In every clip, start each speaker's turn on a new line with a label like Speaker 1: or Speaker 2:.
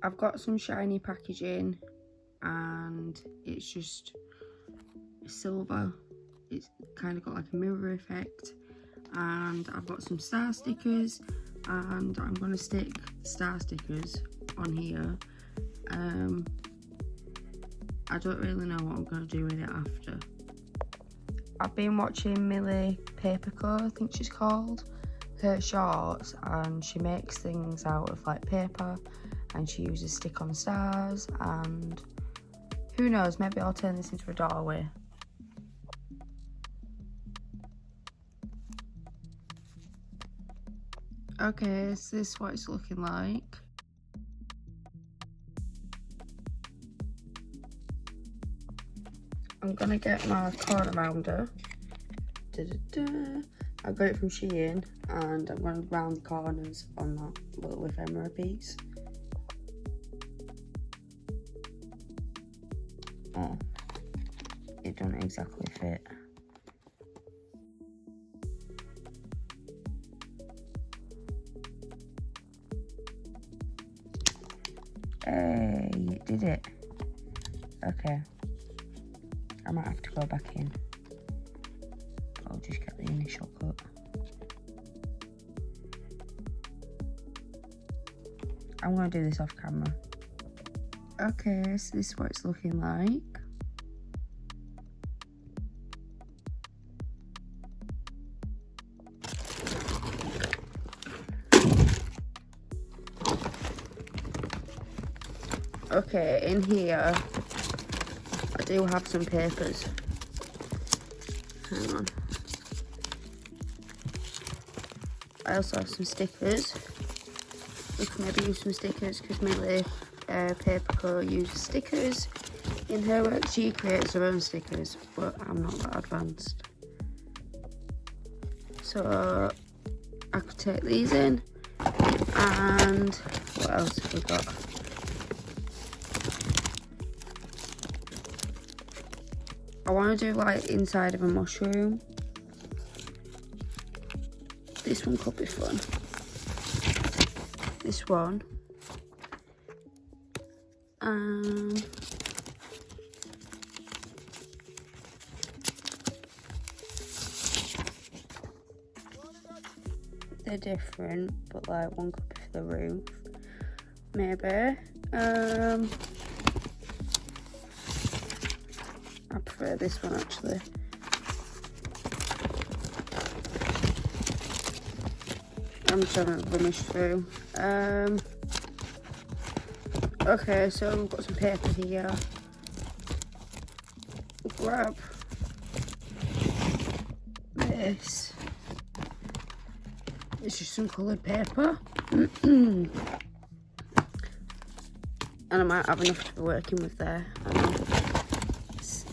Speaker 1: I've got some shiny packaging and it's just silver. It's kind of got like a mirror effect, and I've got some star stickers, and I'm going to stick star stickers on here. I don't really know what I'm going to do with it after. I've been watching Millie Paperco, I think she's called, her shorts, and she makes things out of like paper and she uses stick-on stars, and who knows, maybe I'll turn this into a doorway. Okay, so this is what it's looking like. I'm gonna get my corner rounder. I got it from Shein, and I'm gonna round the corners on that little ephemera piece. Oh, it doesn't exactly fit. Hey, it did it. Okay. I might have to go back in. I'll just get the initial cut. I'm going to do this off camera. Okay, so this is what it's looking like. Okay, in here I do have some papers. Hang on. I also have some stickers. We can maybe use some stickers because Millie Paperco uses stickers in her work. She creates her own stickers, but I'm not that advanced. So I could take these in, and what else have we got? I want to do like inside of a mushroom. This one could be fun. This one. They're different, but like one could be for the roof. Maybe. I prefer this one actually. I'm trying to rummage through. Okay, so we've got some paper here. Grab this. It's just some coloured paper. And I might have enough to be working with there.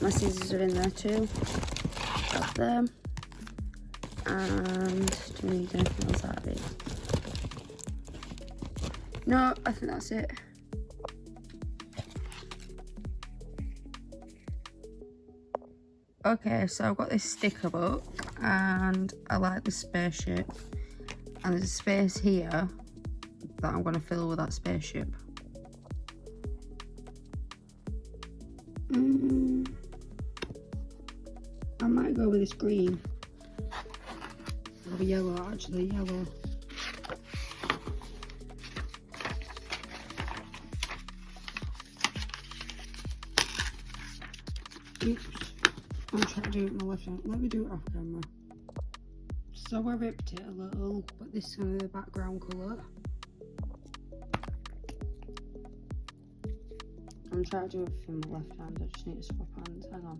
Speaker 1: My scissors are in there too. Got them. And do we need anything else out of it? No, I think that's it. Okay, so I've got this sticker book and I like the spaceship. And there's a space here that I'm going to fill with that spaceship. I might go with this green. Or yellow, actually, yellow. Oops. I'm trying to do it with my left hand. Let me do it off camera. So I ripped it a little, but this is going to be the background colour. I'm trying to do it from my left hand, I just need to swap hands, hang on.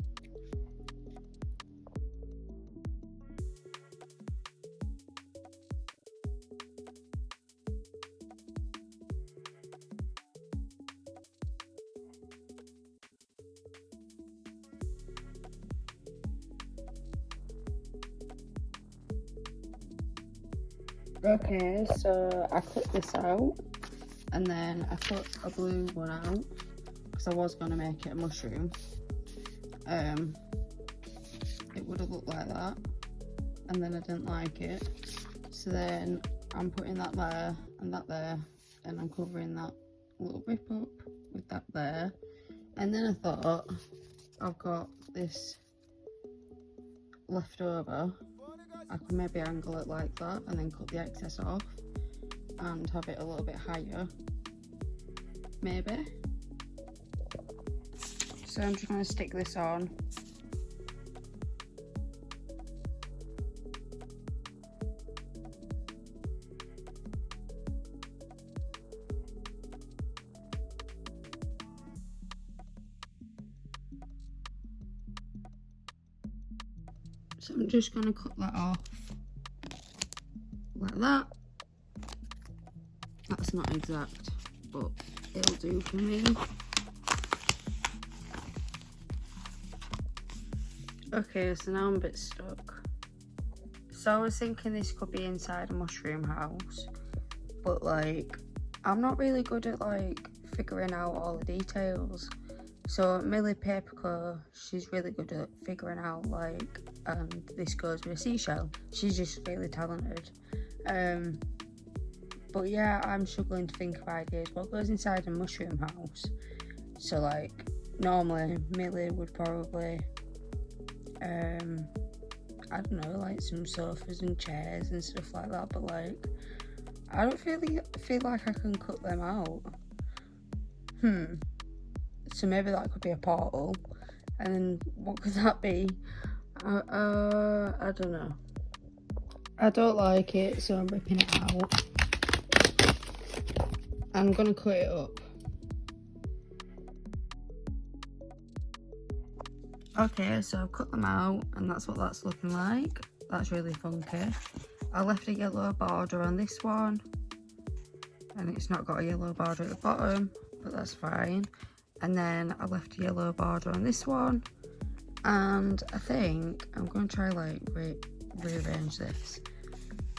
Speaker 1: Okay, so I cut this out and then I cut a blue one out because I was going to make it a mushroom. It would have looked like that, and then I didn't like it, so then I'm putting that there and I'm covering that little rip up with that there. And then I thought, I've got this left over, I could maybe angle it like that and then cut the excess off and have it a little bit higher, maybe. So I'm just going to stick this on. So I'm just going to cut that off like that. That's not exact, but it'll do for me. Okay, so now I'm a bit stuck. So I was thinking this could be inside a mushroom house, but like, I'm not really good at like figuring out all the details. So Millie Paperco, she's really good at figuring out like, this goes with a seashell. She's just really talented. But yeah, I'm struggling to think of ideas. What goes inside a mushroom house? So like, normally Millie would probably, I don't know, like some sofas and chairs and stuff like that. But like, I don't feel like I can cut them out. So maybe that could be a portal. And then what could that be? I don't know. I don't like it, so I'm ripping it out. I'm gonna cut it up. Okay, so I've cut them out and that's what that's looking like. That's really funky. I left a yellow border on this one and it's not got a yellow border at the bottom, but that's fine. And then I left a yellow border on this one, and I think I'm going to try like rearrange this,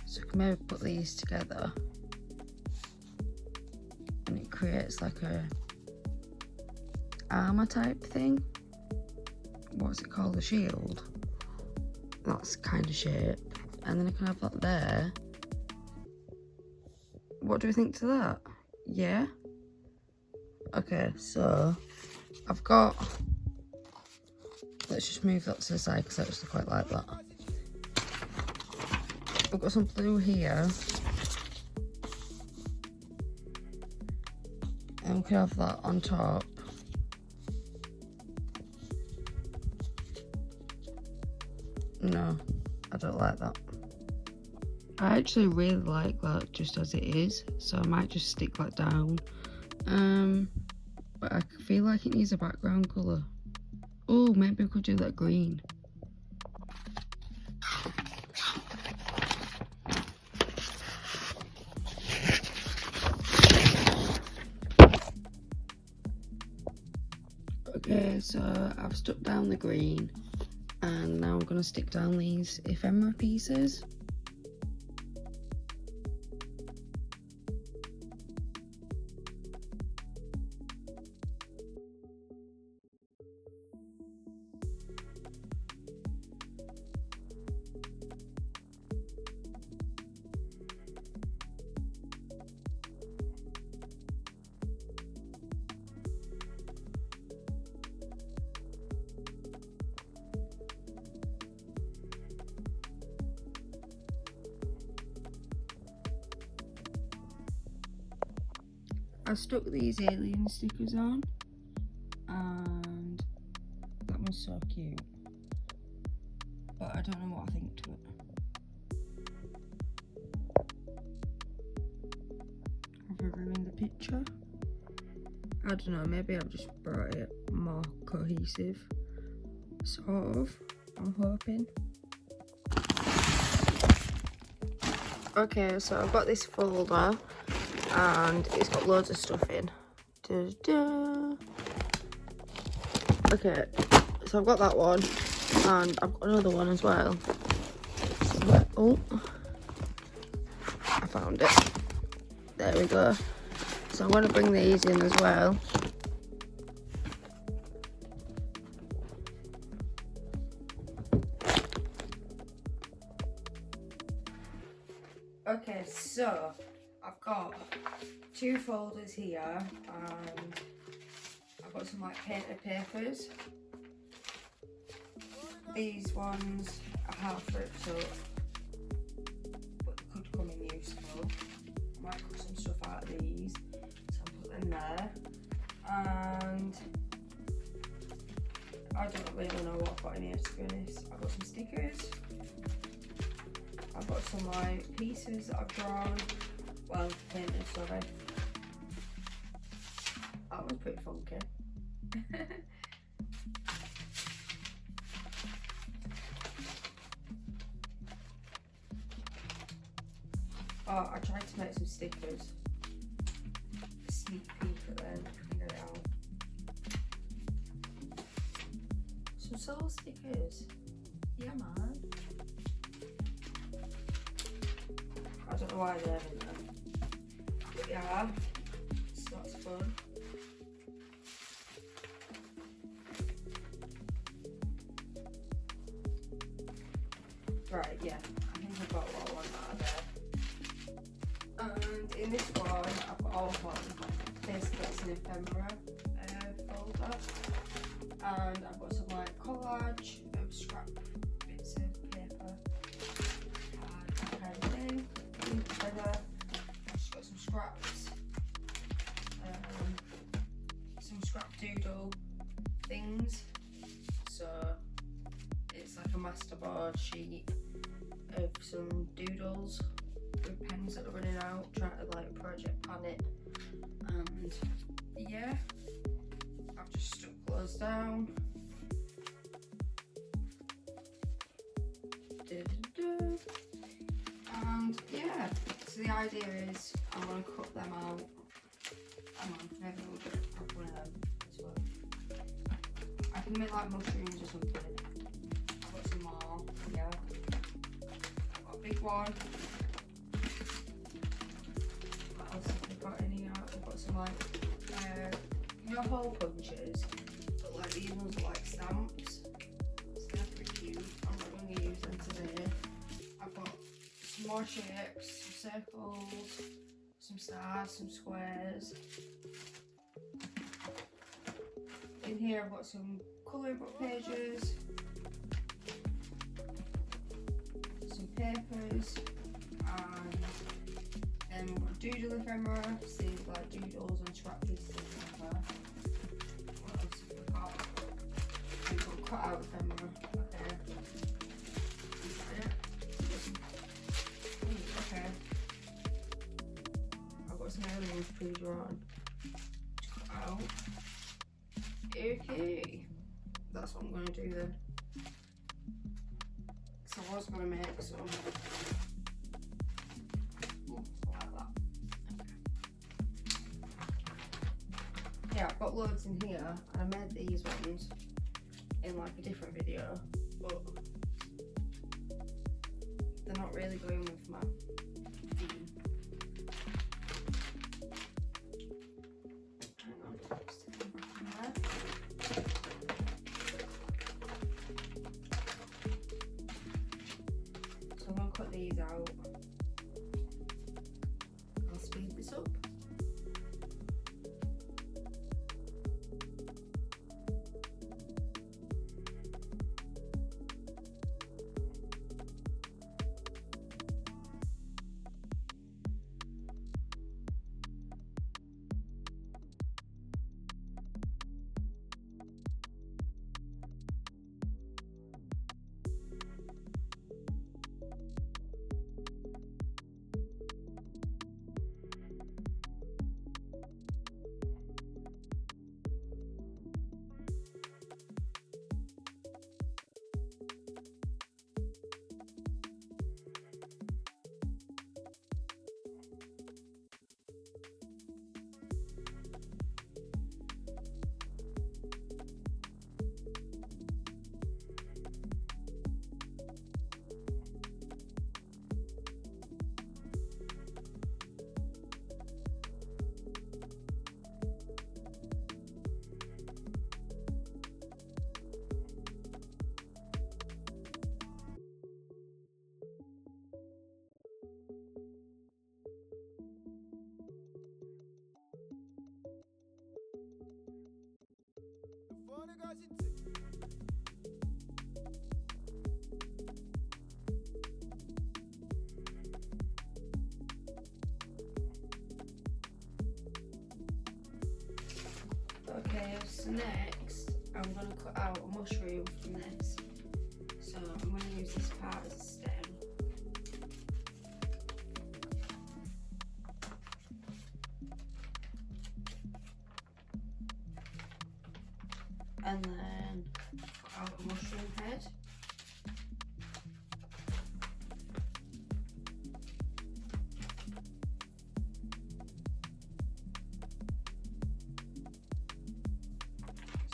Speaker 1: so I can maybe put these together and it creates like a armor type thing. What's it called? A shield. That's kind of shape, and then I can have that there. What do we think to that? Yeah. Okay, so I've got, let's just move that to the side because I actually quite like that. I've got some blue here, and we can have that on top. No, I don't like that. I actually really like that just as it is, so I might just stick that down. But I feel like it needs a background colour. Oh, maybe we could do that green. Okay, so I've stuck down the green and now I'm going to stick down these ephemera pieces. I stuck these alien stickers on, and that one's so cute, but I don't know what I think to it. Have I ruined the picture? I don't know, maybe I've just brought it more cohesive, sort of, I'm hoping. Okay, so I've got this folder and it's got loads of stuff in. Okay, so I've got that one and I've got another one as well. Oh, I found it. There we go. So I'm going to bring these in as well. Okay, so I've got 2 folders here, and I've got some like painted papers. These ones are half ripped up, but they could come in useful. I might cut some stuff out of these, so I'll put them there. And I don't really know what I've got in here, to be honest. I've got some stickers. I've got some like pieces that I've drawn. Well, painted, sorry. That was pretty funky. Oh, I tried to make some stickers. A sneak peek at them, figure it out. Some soul stickers. Yeah, man. I don't know why they're in there. But yeah, so that's fun. Right, yeah, I think I've got what I want out of there. And in this one, I've got all of them. Basically, it's an ephemera folder. And I've got some like collage of scrap bits of paper. And that kind of thing. Together. I've just got some scraps. Some scrap doodle things. So it's like a masterboard sheet of some doodles with pens that are running out, trying to like project pan it. And yeah, I've just stuck those down. And yeah, so the idea is I'm going to cut them out. Hang on, maybe we'll get one of them as well. I can make like mushrooms or something. I've got some more, yeah. I've got a big one. What else have we got in here? I've got some like, you know, hole punches, but like these ones are like stamps. So they're pretty cute. I'm not going to use them today. I've got some more shapes, some circles, some stars, some squares. In here I've got some colouring book pages, some papers, and then we've got doodle ephemera, so you've got doodles and scrap pieces together. What else have we got? We've got cut out ephemera. Okay. Is that it? Ooh, okay. I've got some animals pre-drawn. Cut out. Okay, that's what I'm going to do then. So I was going to make some. Ooh, like that. Okay. Yeah, I've got loads in here, and I made these ones in like a different video, but they're not really going with my theme. Hang on, stick them back in there. So I'm going to cut these out. I'll speed this up. Okay, so next I'm going to cut out a mushroom from this. So I'm going to use this part as a stem. And then cut out a mushroom head.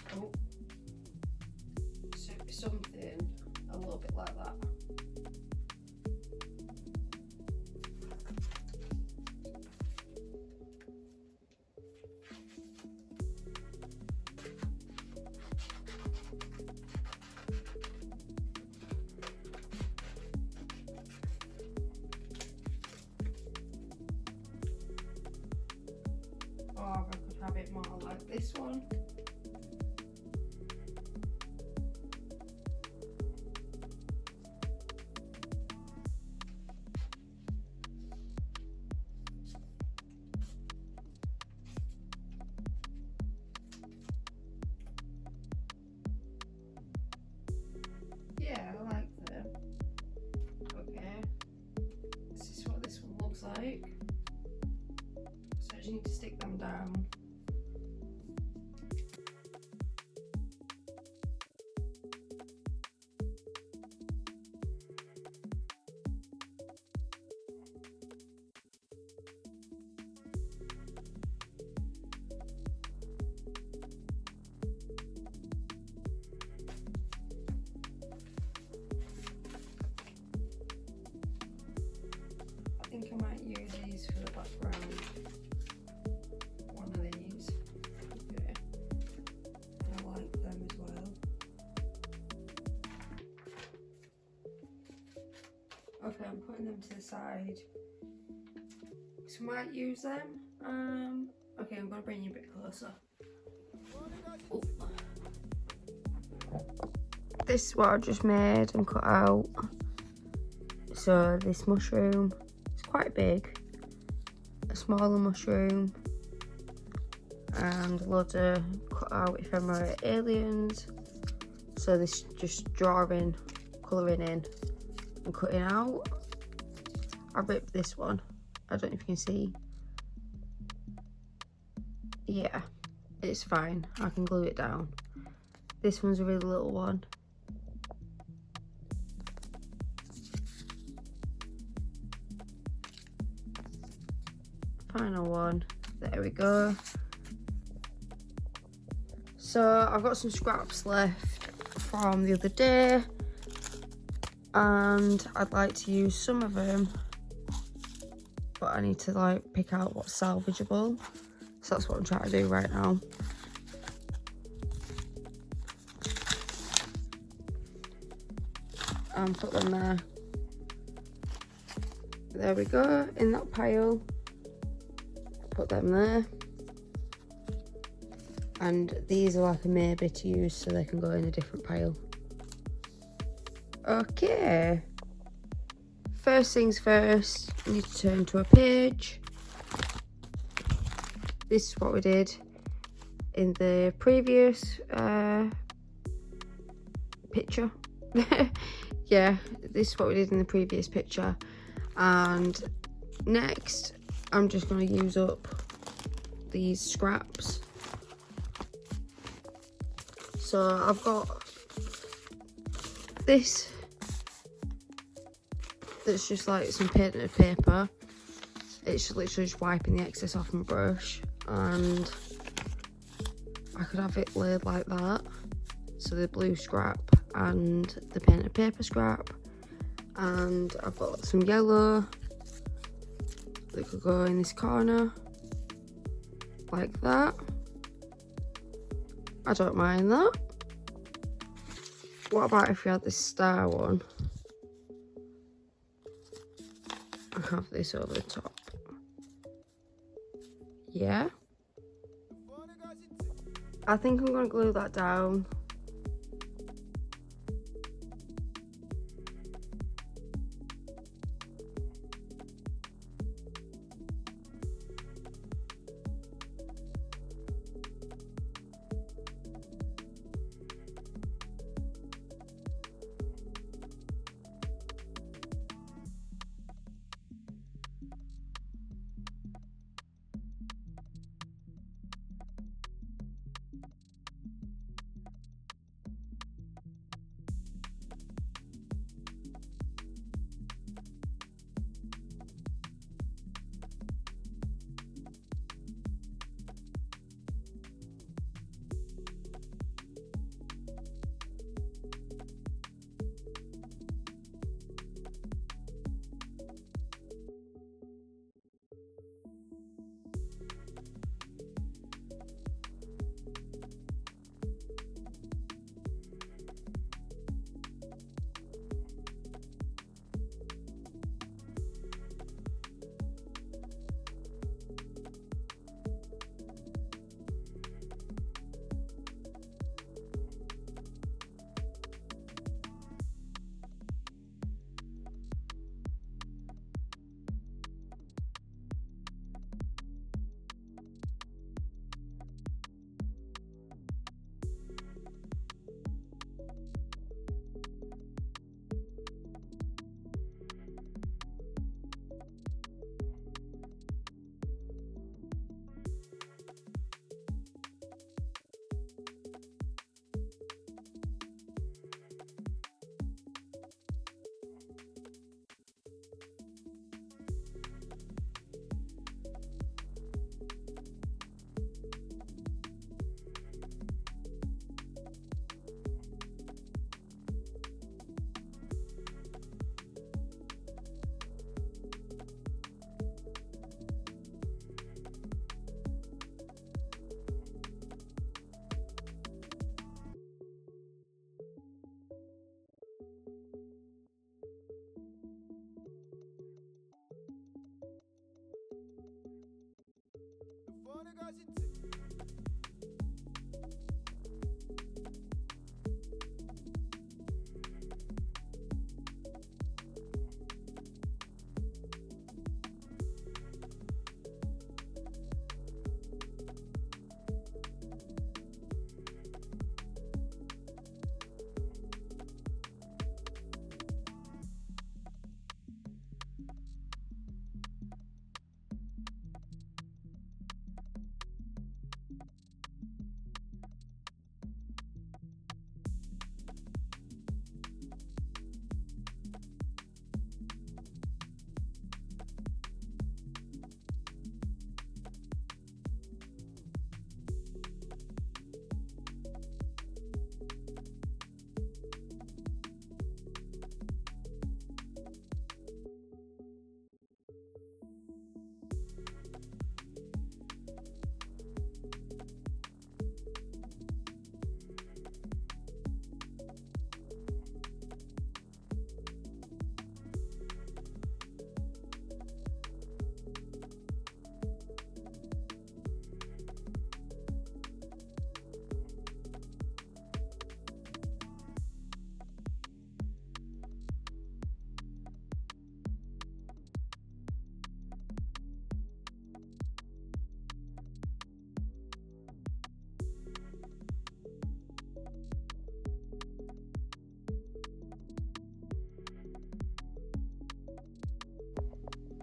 Speaker 1: So something a little bit like that. Or I could have it more like this one. Yeah, I like them. Okay, this is what this one looks like. So I just need to stick them down. I think I might use these for the background. One of these. Okay. And I like them as well. Okay, I'm putting them to the side. So I might use them. Okay, I'm gonna bring you a bit closer. Oh. This is what I just made and cut out. So this mushroom, it's quite big. A smaller mushroom. And loads of cut out ephemera aliens. So this just drawing, colouring in and cutting out. I ripped this one. I don't know if you can see. Yeah, it's fine. I can glue it down. This one's a really little one. Final one. There we go. So I've got some scraps left from the other day, and I'd like to use some of them, but I need to like pick out what's salvageable. So that's what I'm trying to do right now. And put them there. There we go, in that pile. Put them there. And these are like a maybe to use, so they can go in a different pile. Okay. First things first, I need to turn to a page. This is what we did in the previous picture. Yeah, this is what we did in the previous picture. And next, I'm just going to use up these scraps. So I've got this that's just like some painted paper. It's literally just wiping the excess off my brush, and I could have it laid like that. So the blue scrap and the painted paper scrap, and I've got some yellow that could go in this corner like that. I don't mind that. What about if we had this star one and have this over the top? Yeah, I think I'm gonna glue that down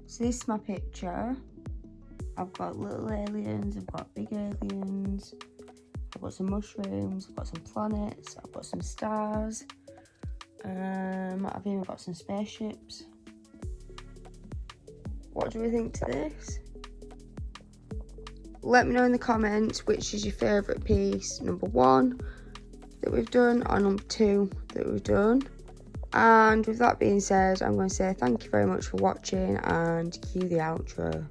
Speaker 1: So this is my picture. I've got little aliens, I've got big aliens, I've got some mushrooms, I've got some planets, I've got some stars, I've even got some spaceships. What do we think to this? Let me know in the comments which is your favourite piece, number 1 that we've done or number 2 that we've done. And with that being said, I'm going to say thank you very much for watching and cue the outro.